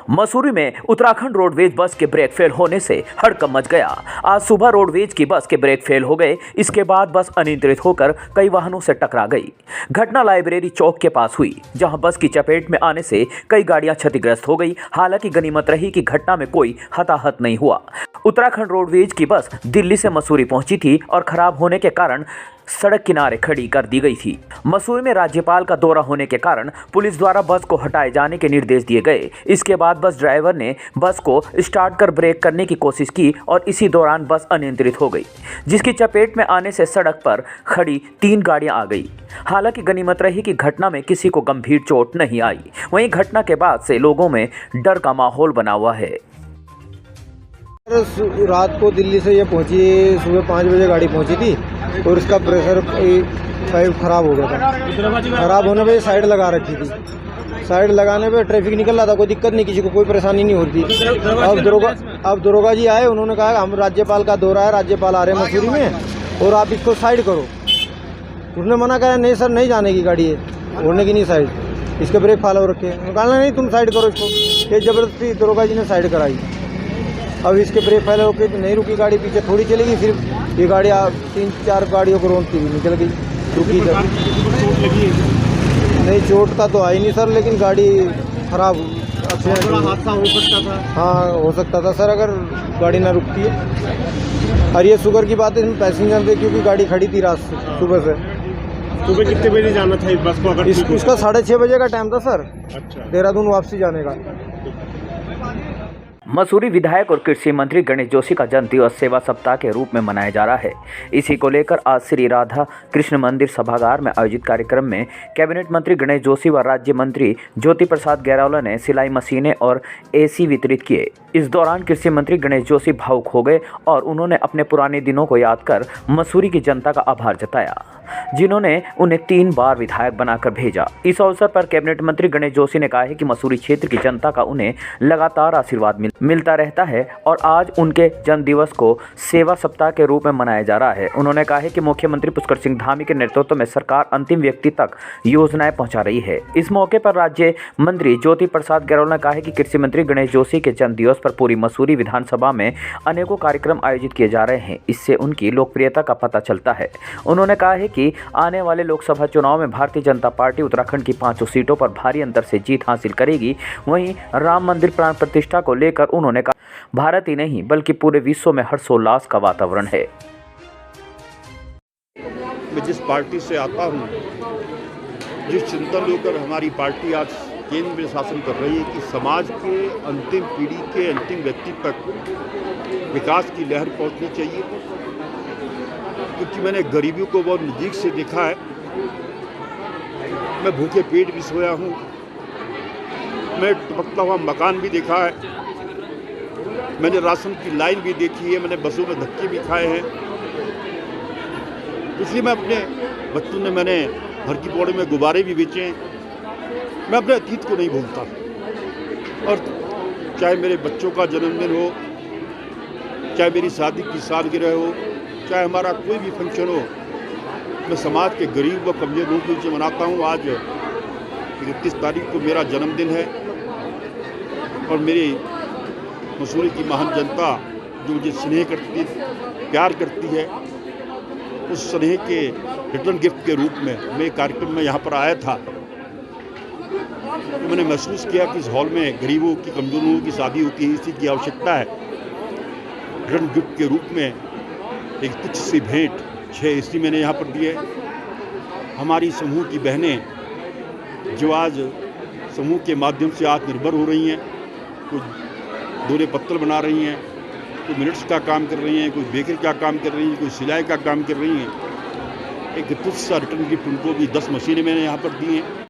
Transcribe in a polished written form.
मसूरी में Uttarakhand roadways bus के brake fail होने से हड़कंप मच गया। आज सुबह रोडवेज की बस के ब्रेक फेल हो गए। इसके बाद बस अनियंत्रित होकर कई वाहनों से टकरा गई। घटना लाइब्रेरी चौक के पास हुई, जहां बस की चपेट में आने से कई गाड़ियां क्षतिग्रस्त हो गई। हालांकि गनीमत रही कि घटना में कोई हताहत नहीं हुआ। उत्तराखंड रोडवेज की बस दिल्ली से मसूरी पहुंची थी और खराब होने के कारण सड़क किनारे खड़ी कर दी गई थी। मसूरी में राज्यपाल का दौरा होने के कारण पुलिस द्वारा बस को हटाए जाने के निर्देश दिए गए। इसके बाद बस ड्राइवर ने बस को स्टार्ट कर ब्रेक करने की कोशिश की और इसी दौरान बस अनियंत्रित हो गई, जिसकी चपेट में आने से सड़क पर खड़ी 3 गाड़ियां आ गई। हालांकि गनीमत रही कि घटना में किसी को गंभीर चोट नहीं आई। वहीं घटना के बाद से लोगों में डर का माहौल बना हुआ है। रात को दिल्ली से ये पहुंची, सुबह 5 बजे गाड़ी पहुंची थी और इसका प्रेशर पाइप खराब हो गया था। खराब होने पे साइड लगा रखी थी। साइड लगाने पे ट्रैफिक निकल रहा था, कोई दिक्कत नहीं, किसी को कोई परेशानी नहीं हो रही थी। अब दरोगा जी आए, उन्होंने कहा हम राज्यपाल का दौरा है, राज्यपाल आ रहे हैं मसूरी में और आप इसको साइड करो। उसने मना करा, नहीं सर नहीं जाने की गाड़ी है, होने की नहीं साइड, इसके ब्रेक फॉलो रखे। कहा नहीं तुम साइड करो इसको। ये जबरदस्ती दरोगा जी ने साइड कराई। अब इसके ब्रेक फैले होकर नहीं रुकी गाड़ी, पीछे थोड़ी चलेगी, फिर ये गाड़ी 3-4 गाड़ियों को रोकती हुई निकल गई, रुकी जब। नहीं चोट का तो आई नहीं सर, लेकिन गाड़ी खराब हादसा हो सकता था। हाँ हो सकता था सर, अगर गाड़ी ना रुकती है। और ये शुगर की बात है, इसमें पैसेंजर थे क्योंकि गाड़ी खड़ी थी रात से, सुबह से। सुबह कितने बजे जाना था इस बस को? अगर इसका 6:30 बजे का टाइम था सर। अच्छा। देहरादून वापसी जाने का। मसूरी विधायक और कृषि मंत्री गणेश जोशी का जन्म दिवस सेवा सप्ताह के रूप में मनाया जा रहा है। इसी को लेकर आज श्री राधा कृष्ण मंदिर सभागार में आयोजित कार्यक्रम में कैबिनेट मंत्री गणेश जोशी व राज्य मंत्री ज्योति प्रसाद गैरौला ने सिलाई मशीनें और एसी वितरित किए। इस दौरान कृषि मंत्री गणेश जोशी भावुक हो गए और उन्होंने अपने पुराने दिनों को याद कर मसूरी की जनता का आभार जताया, जिन्होंने उन्हें 3 बार विधायक बनाकर भेजा। इस अवसर पर कैबिनेट मंत्री गणेश जोशी ने कहा है कि मसूरी क्षेत्र की जनता का उन्हें लगातार आशीर्वाद मिलता रहता है और आज उनके जन्म दिवस को सेवा सप्ताह के रूप में मनाया जा रहा है। उन्होंने कहा है कि मुख्यमंत्री पुष्कर सिंह धामी के नेतृत्व में सरकार अंतिम व्यक्ति तक योजनाएं पहुंचा रही है। इस मौके पर राज्य मंत्री ज्योति प्रसाद गैरौला ने कहा है कि कृषि मंत्री गणेश जोशी के जन्म दिवस पर पूरी मसूरी विधानसभा में अनेकों कार्यक्रम आयोजित किए जा रहे हैं। इससे उनकी लोकप्रियता का पता चलता है। उन्होंने कहा है कि आने वाले लोकसभा चुनाव में भारतीय जनता पार्टी उत्तराखंड की 5 सीटों पर भारी अंतर से जीत हासिल करेगी। वहीं राम मंदिर प्राण प्रतिष्ठा को लेकर उन्होंने कहा, भारत ही नहीं बल्कि पूरे विश्व में हर्षोल्लास का वातावरण है। मैं जिस पार्टी से आता हूं, जिस चिंतन लेकर हमारी पार्टी आज केंद्र में शासन कर रही है कि समाज के अंतिम पीढ़ी के अंतिम व्यक्ति तक विकास की लहर पहुंचनी चाहिए, क्योंकि मैंने गरीबी को बहुत नज़दीक से देखा है। मैं भूखे पेट भी सोया हूँ, मैं टपकता हुआ मकान भी देखा है, मैंने राशन की लाइन भी देखी है, मैंने बसों में धक्के भी खाए हैं। इसलिए मैं अपने बच्चों ने मैंने घर की पौड़े में गुब्बारे भी बेचे हैं। मैं अपने अतीत को नहीं भूलता, और चाहे मेरे बच्चों का जन्मदिन हो, चाहे मेरी शादी की सालगिरह हो, चाहे हमारा कोई भी फंक्शन हो, मैं समाज के गरीब व कमजोर लोगों को मनाता हूँ। आज 31 तारीख को मेरा जन्मदिन है और मेरी मसूरी की महान जनता जो मुझे स्नेह करती, प्यार करती है, उस स्नेह के रिटर्न गिफ्ट के रूप में मैं कार्यक्रम में यहाँ पर आया था। तो मैंने महसूस किया कि इस हॉल में गरीबों की, कमजोरों की शादी होती है, इसी की आवश्यकता है। रिटर्न गिफ्ट के रूप में एक तुच्छ सी भेंट 6 एसी मैंने यहाँ पर दिए। हमारी समूह की बहनें जो आज समूह के माध्यम से आत्मनिर्भर हो रही हैं, कुछ दोहरे पत्तल बना रही हैं, कोई मिनट्स का काम कर रही हैं, कोई बेकरी का काम कर रही हैं, कोई सिलाई का काम कर रही हैं, एक तुच्छ सा रिटर्न गिफ्ट उनको भी 10 मशीनें मैंने यहाँ पर दी हैं।